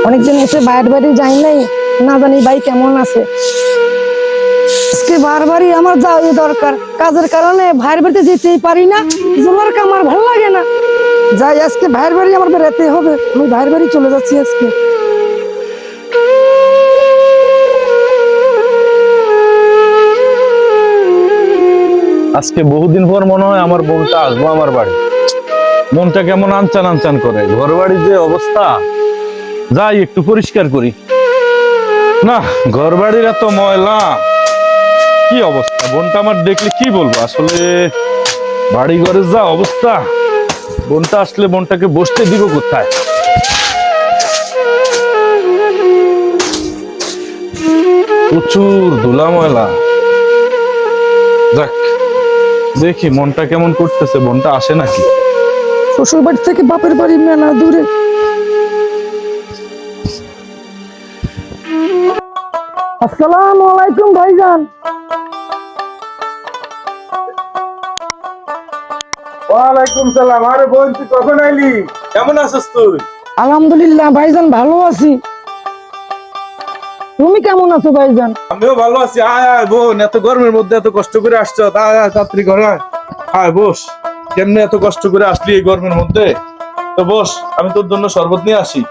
অনেকদিন এসে বাইরে বাড়ি যাই নাই, না জানি ভাই কেমন আছে। আজকে বারবারই আমার যাওয়া দরকার, কাজের কারণে ভাইয়ের বাড়িতে যেতেই পারি না। জোলার আমার ভালো লাগে না, যাই আজকে ভাইয়ের বাড়ি আমার বেড়াতে হবে। আমি ভাইয়ের বাড়ি চলে যাচ্ছি আজকে। আজকে বহুদিন পর মনে হয় আমার বোনটা আসবো আমার বাড়ি। মনটা কেমন আনচান আনচান করে, ঘর বাড়ির যে অবস্থা, যাই একটু পরিষ্কার করি। না, ঘর বাড়ির এত ময়লা, কি অবস্থা! বোনটা আমার দেখলে কি বলবো আসলে, বাড়ি ঘরের যা অবস্থা। বোনটা আসলে বোনটাকে বসতে দিব কোথায়? প্রচুর ধুলা ময়লা। যাক, দেখি মনটা কেমন করতেছে, বোনটা আসে নাকি। শ্বশুর বাড়ি থেকে বাপের বাড়ি মেলা দূরে। আসসালামু আলাইকুম ভাইজান। ওয়ালাইকুম সালাম। আরে বোন, তুই কখন আইলি? কেমন আছিস তুই? আলহামদুলিল্লাহ ভাইজান, ভালো আছি। তুমি কেমন আছো ভাইজান? আমিও ভালো আছি। আয় আয় বোন, এত গরমের মধ্যে এত কষ্ট করে আসছো, আয় আয় তাড়াতাড়ি ঘরে আয়। আয় বস। কেমনে এত কষ্ট করে আসলি এই গরমের মধ্যে? তো বস, আমি তোর জন্য শরবত নিয়ে আসি।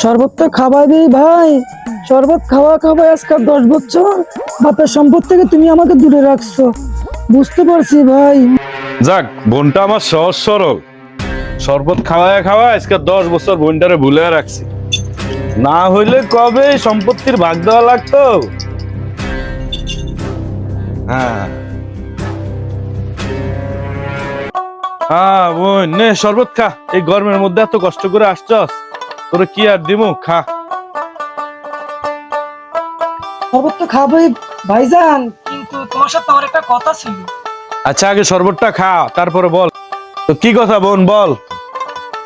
শরবত তো খাওয়াই দিই ভাই, শরবত খাওয়া খাওয়া আজকে 10 বছর বাপের সম্পদ থেকে তুমি আমাকে দূরে রাখছো, বুঝতে পারছি ভাই। যাক, বোনটা আমার সহজ সরল, শরবত খাওয়ায় খাওয়ায় আজকে 10 বছর বোনটারে ভুলে রাখছি। না হইলে কবে সম্পত্তির ভাগ দেওয়া লাগতো। হ্যাঁ হ্যাঁ বোন, নে শরবত খা। এই গরমের মধ্যে এত কষ্ট করে আসছস, তোরে কি আর দিমু, খা। শরবত তো খাবোই ভাইজান, কিন্তু তোমার সাথে আমার একটা কথা ছিল। আচ্ছা, আগে শরবতটা খা, তারপরে বল। তো কি কথা বোন, বল।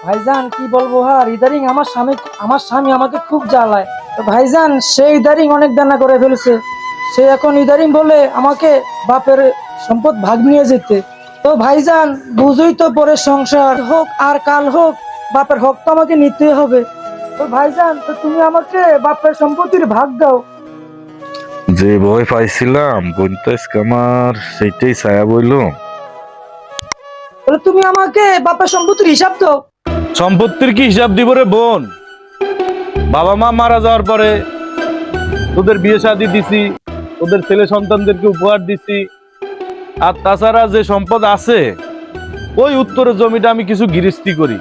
ভাইজান কি বলবো, আর ইদারিং আমার স্বামী আমাকে খুব জ্বালায়। তো ভাইজান সে ইদারিং অনেক দানা করে ফেলছে। সে এখন ইদারিং বলে আমাকে বাপের সম্পদ ভাগ নিয়ে যেতে। তো ভাইজান বুঝই তো, পরে সংসার হোক আর কাল হোক, বাপের হক তো আমাকে নিতে হবে। তো ভাইজান, তো তুমি আমাকে বাপের সম্পত্তির ভাগ দাও। যে ভয় পাইছিলাম, বোন তো আজকে আমার সেইটাই ছায়া বইলো। তাহলে তুমি আমাকে বাপের সম্পত্তির হিসাব দাও। সম্পত্তির কি হিসাব দিব রে বোন? বাবা মা মারা যাওয়ার পরে তোদের বিয়ে শাদী দিছি, তোদের ছেলে সন্তানদেরকে উপহার দিছি। আর তাছাড়া যে সম্পদ আছে, ওই উত্তরের জমিটা আমি কিছু গৃহস্থী করি,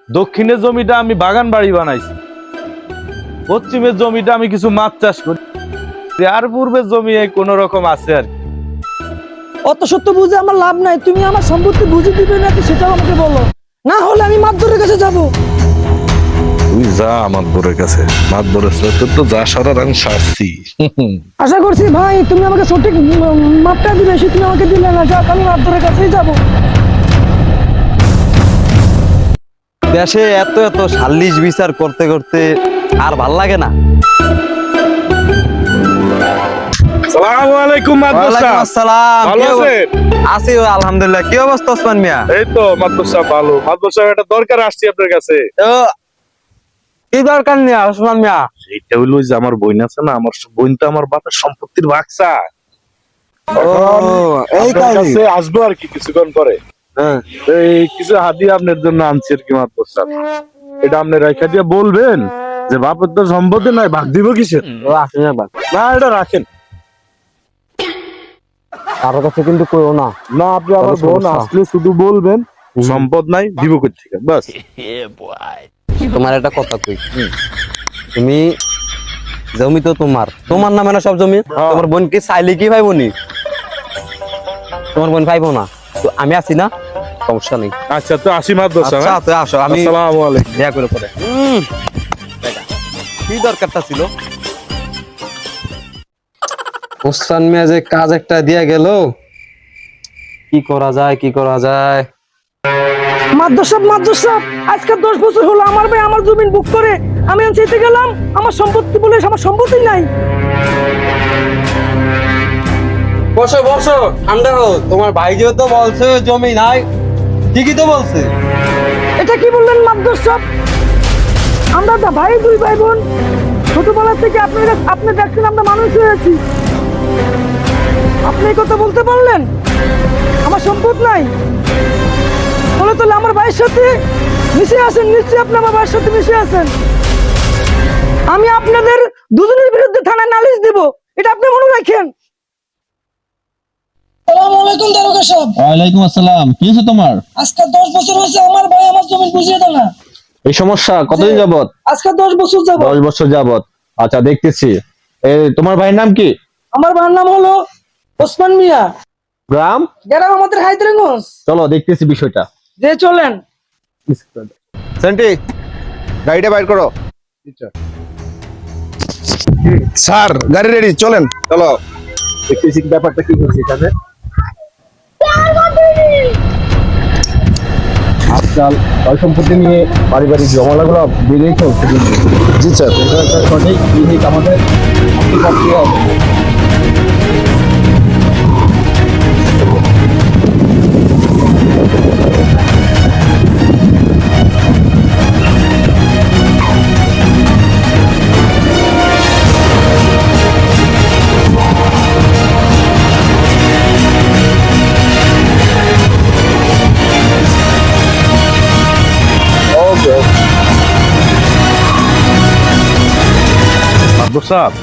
দক্ষিণের জমিটা আমি বাগান বাড়ি বানাইছি, পশ্চিমের জমিটা আমি কিছু মাছ চাষ করি, আর পূর্বের জমি এই কোন রকম আছে আর কি। অত সত্য বুঝে আমার লাভ নাই, তুমি আমার সম্পত্তি বুঝে দিবে নাকি সেটাও আমাকে বলো, না হলে আমি মাতবরের কাছে যাব। তুই যা আমার বোরের কাছে, মাত বোরের তোর তো যা সারার আমি সারছি। আশা করছি ভাই তুমি আমাকে সঠিক মাপটা দিবে, সে তুমি আমাকে দিলে না, যাক আমি মাতবরের কাছেই যাব। দেশে এত এত সালিশ বিচার করতে করতে আর ভাল লাগে না। আসসালামু আলাইকুম মাদবর সাহেব। ওয়ালাইকুম আসসালাম। ভালো আছেন? আছি আলহামদুলিল্লাহ। কি অবস্থা ওসমান মিয়া? এই তো মাদবর সাহেব ভালো। মাদবর সাহেব, একটা দরকার আসছি আপনার কাছে। তো কি দরকার নিয়া ওসমান মিয়া? এইটা হইলো যে আমার বোন আছে না, আমার বোন তো আমার বাপের সম্পত্তির ভাগ চায়। ও এই আপনার কাহিনী। কাছে আসবো আর কি কিছুক্ষণ পরে। হ্যাঁ, এই কিছু হাদিয়া আপনার জন্য আনছি আর কি মাদবর সাহেব। এটা আপনি রাখা দিয়ে বলবেন যে বাপের তো সম্পত্তি নাই, ভাগ দিব কিসের? ও আসেন না বাপ। না, এটা রাখেন। কারোর কাছে কিন্তু কইও না। না, আপনি আমার তাহলে বোন সমস্যা। আসলে শুধু বলবেন সম্পদ নাই, দিব কই থেকে, বাস। তোমার একটা কথা কই, তুমি জমি তো তোমার নামে না সব জমি। হ্যাঁ। তোমার বোন কি চাইলে কি পাইবো নি? তোমার বোন পাইবো না, তো আমি আছি না, সমস্যা নেই। আচ্ছা, তো আসি মাদবর সাহেব। আচ্ছা তুই আসো, আমি আসসালামু আলাইকুম। দেয়া করে পরে। কি দরকারটা ছিল? ওসমান মিয়া যে কাজ একটা দিয়া গেল, কি করা যায় কি করা যায়। মাদ্রাসা আজকে 10 বছর হলো আমার ভাই আমার জমিন বুক করে আমি চেতে গেলাম, আমার সম্পত্তি বলে আমার সম্পত্তি নাই। বসো বসো, ঠান্ডা হো। তোমার ভাই যেহেতু বলছে জমি নাই, ঠিকই তো বলছে। এটা কি বললেন মাদ্রাস সাহেব? আমরা ভাই দুই ভাই বোন, ছোটবেলা থেকে আপনি দেখছেন আমরা মানুষ হয়েছি, আপনি এই কথা বলতে পারলেন? আমার সম্পদ নাই বলে তাহলে আমার ভাইয়ের সাথে মিশে আছেন, নিশ্চয়ই আপনি আমার ভাইয়ের সাথে মিশে আছেন। আমি আপনাদের দুজনের বিরুদ্ধে থানায় নালিশ দিব, এটা আপনি মনে রাখেন। আসসালামু আলাইকুম দারোগা সাহেব। ওয়ালাইকুম আসসালাম। কি হয়েছে তোমার? আজকে 10 বছর হয়েছে আমার ভাই আমার জমি বুঝিয়ে দেয় না। এই সমস্যা কতদিন যাবত? আজকে 10 বছর যাবত। 10 বছর যাবত। আচ্ছা, দেখতেছি। তোমার ভাইয়ের নাম কি? আমার ভাইয়ের নাম হলো ওসমান মিয়া। গ্রাম? গ্রাম আমাদের হায়দ্রাবাদ। চলো দেখতেছি বিষয়টা। যে চলেন। সেন্টি, গাড়িটা বাইর করো। স্যার, গাড়ি রেডি, চলেন। চলো, দেখতেছি ব্যাপারটা কি হচ্ছে এখানে। আজকাল সয় সম্পত্তি নিয়ে পারিবারিক ঝামেলাগুলো বেড়েই চলছে। জি স্যার। এটা একটা সঠিক জিনিস আমাদের করতে হবে।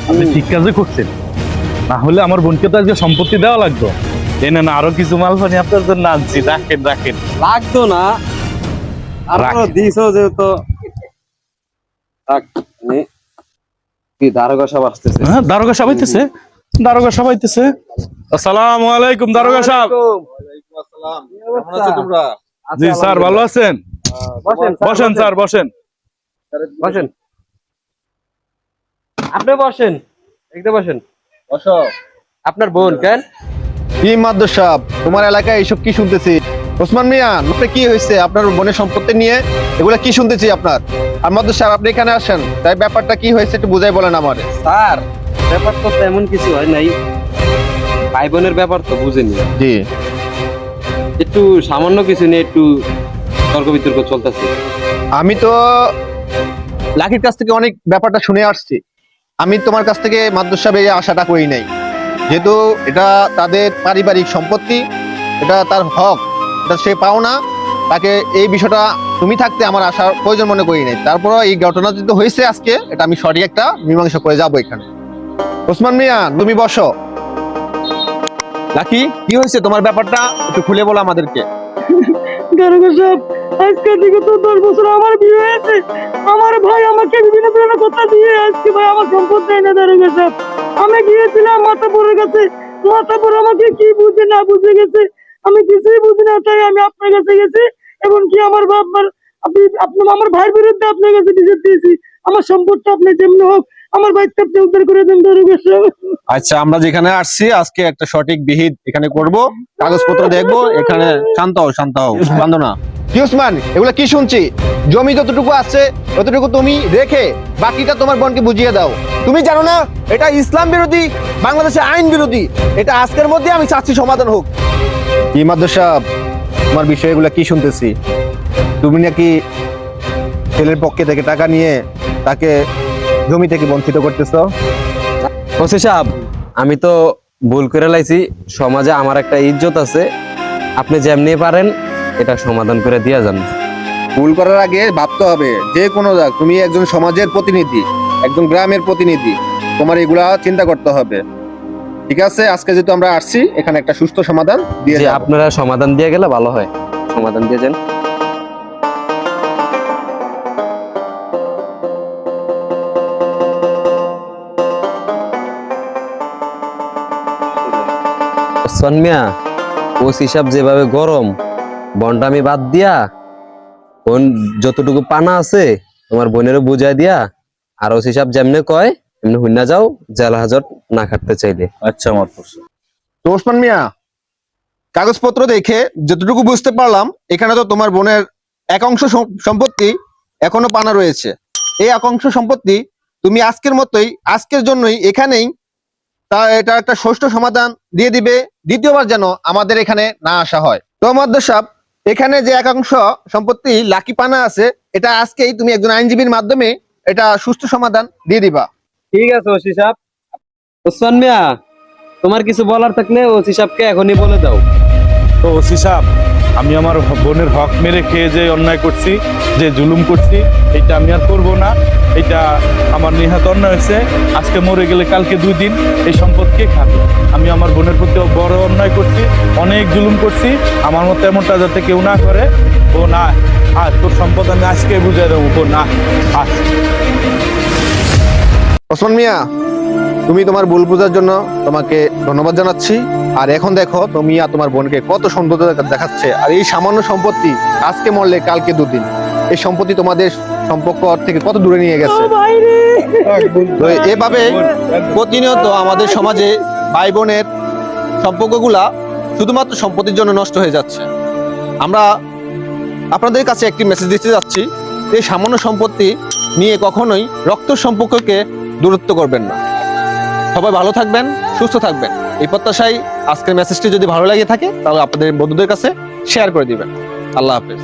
আপনি ঠিক কাজে করছেন, না হলে আমার বোনকে তো আজকে সম্পত্তি দেওয়া লাগতো। এনে না আরো কিছু মাল ফানি আপনার জন্য আনছি। রাখেন রাখেন। লাগতো না, রাখ। দিছো যেহেতু কি দারোগা সব আসতেছে। হ্যাঁ, দারোগা সাহেব আইতেছে। দারোগা সাহেব আইতেছে। আসসালামু আলাইকুম দারোগা সাহেব। কেমন আছো তোমরা? জি স্যার, ভালো আছেন? বসেন বসেন স্যার, বসেন। বসেন, আপনি বসেন, একটু বসেন। বসো। আপনার বোন কেন? কি মাদ্রাস সাহেব, তোমার এলাকায় এইসব কি শুনতেছি? ওসমান মিয়া, আপনার কি হয়েছে? আপনার বোনের সম্পত্তি নিয়ে এগুলা কি শুনতেছি আপনার? আর মাদ্রাস সাহেব, আপনি এখানে আসেন, তাই ব্যাপারটা কি হয়েছে একটু বুঝাই বলেন আমারে। স্যার, ব্যাপার তো তেমন কিছু হয় নাই, ভাই বোনের ব্যাপার তো বুঝেনি। জি। একটু সামান্য কিছু নিয়ে একটু তর্ক বিতর্ক চলতেছে। আমি তো লাকির কাছ থেকে অনেক ব্যাপারটা শুনে আসছি। আমি তোমার কাছ থেকে মাদ্রাস সাহেব এই আশাটা করি নাই, যেহেতু এটা তাদের পারিবারিক সম্পত্তি, এটা তার হক, এটা সে পাও না। তাকে এই বিষয়টা তুমি থাকতে আমার আশার প্রয়োজন মনে করি নাই। তারপরও এই ঘটনা যেহেতু হয়েছে আজকে, এটা আমি সঠিক একটা মীমাংসা করে যাবো এখানে। ওসমান মিয়া, তুমি বসো। লাকি, কি হয়েছে তোমার ব্যাপারটা একটু খুলে বলো আমাদেরকে। দারোগা সাহেব, আজকে থেকে তো 10 বছর আমার বিয়ে হয়েছে। আমার ভাই আমাকে বিভিন্ন ধরনের কথা দিয়ে আজকে ভাই আমার সম্পদ দেয় না। দারোগা সাহেব, আমি গিয়েছিলাম মাতাপুরের কাছে, মাতাপুর আমাকে কি বুঝে না বুঝে গেছে, আমি কিছুই বুঝি না, তাই আমি আপনার কাছে গেছি এবং কি আমার বাবার আপনি আমার ভাইয়ের বিরুদ্ধে আপনার কাছে বিচার দিয়েছি। আমার সম্পদটা আপনি যেমনি হোক আমার ভাইকে আপনি উদ্ধার করে দেন দারোগা সাহেব। আচ্ছা, আমরা যেখানে আসছি আজকে একটা সঠিক বিহিত এখানে করব, কাগজপত্র দেখবো। এখানে শান্ত হও, শান্ত হও, কান্দো না। কি উসমান, এগুলা কি শুনছি? জমি যতটুকু আছে ততটুকু তুমি রেখে বাকিটা তোমার বোনকে বুঝিয়ে দাও। তুমি জানো না এটা ইসলাম বিরোধী, বাংলাদেশের আইন বিরোধী। এটা আজকের মধ্যে আমি চাচ্ছি সমাধান হোক। কি মাদ্রাস সাহেব, তোমার বিষয় এগুলা কি শুনতেছি? তুমি নাকি ছেলের পক্ষে থেকে টাকা নিয়ে তাকে জমি থেকে বঞ্চিত করতেছো। ওসি সাহেব, আমি তো ভুল করে লাইছি, সমাজে আমার একটা ইজ্জত আছে, আপনি যেমনি পারেন এটা সমাধান করে দিয়া যান। ভুল করার আগে ভাবতে হবে, যে কোনো যাক, তুমি একজন সমাজের প্রতিনিধি, একজন গ্রামের প্রতিনিধি, তোমার এগুলা চিন্তা করতে হবে। ঠিক আছে, আজকে যেহেতু আমরা আসছি, এখানে একটা সুস্থ সমাধান দিয়ে যে যাবো। আপনারা সমাধান দিয়ে গেলে ভালো হয়, সমাধান দিয়ে যান। ওসমান মিয়া, ওসি হিসাব যেভাবে গরম, বনটা আমি বাদ দিয়া বোন যতটুকু পানা আছে তোমার বোনেরও বুঝাই দিয়া, আর ওসি হিসাব যেমনে কয় এমনি হুন্না যাও জেল হাজত না খাটতে চাইলে। আচ্ছা মাত্র। তো ওসমান মিয়া, কাগজপত্র দেখে যতটুকু বুঝতে পারলাম, এখানে তো তোমার বোনের এক অংশ সম্পত্তি এখনো পানা রয়েছে। এই এক অংশ সম্পত্তি তুমি আজকের মতোই, আজকের জন্যই এখানেই এটা একটা সুষ্ঠু সমাধান দিয়ে দিবে, দ্বিতীয়বার যেন আমাদের এখানে না আসা হয়। তো মাদ্রাস সাহেব, এখানে যে একাংশ সম্পত্তি লাকি পানা আছে, এটা আজকেই তুমি একজন আইনজীবীর মাধ্যমে এটা সুষ্ঠু সমাধান দিয়ে দিবা। ঠিক আছে ওসি সাহেব। ওসমান মিয়া, তোমার কিছু বলার থাকলে ওসি সাহেবকে এখনই বলে দাও। তো ওসি সাহেব, আমি আমার বোনের হক মেরে খেয়ে যে অন্যায় করছি, যে জুলুম করছি, এটা আমি আর করব না। এটা আমার নিহাত অন্যায় হয়েছে। আজকে মরে গেলে কালকে 2 দিন এই সম্পদ কে খাবে? আমি আমার বোনের প্রতি বড় অন্যায় করছি, অনেক জুলুম করছি। আমার মতো এমনটা যাতে কেউ না করে। ও না, আর তোর সম্পদ আমি আজকে বুঝাই দেবো। ও না, আজ ওসমান মিয়া, তুমি তোমার ভুল বোঝার জন্য তোমাকে ধন্যবাদ জানাচ্ছি। আর এখন দেখো তুমি আর তোমার বোনকে কত সুন্দর দেখাচ্ছে। আর এই সামান্য সম্পত্তি আজকে মরলে কালকে 2 দিন, এই সম্পত্তি তোমাদের সম্পর্ক থেকে কত দূরে নিয়ে গেছে। তো এভাবে প্রতিনিয়ত আমাদের সমাজে ভাই বোনের সম্পর্কগুলা শুধুমাত্র সম্পত্তির জন্য নষ্ট হয়ে যাচ্ছে। আমরা আপনাদের কাছে একটি মেসেজ দিতে যাচ্ছি, এই সামান্য সম্পত্তি নিয়ে কখনোই রক্ত সম্পর্ককে দূরত্ব করবেন না। সবাই ভালো থাকবেন, সুস্থ থাকবেন, এই প্রত্যাশায় আজকের মেসেজটি যদি ভালো লাগে থাকে তাহলে আপনাদের বন্ধুদের কাছে শেয়ার করে দিবেন। আল্লাহ হাফেজ।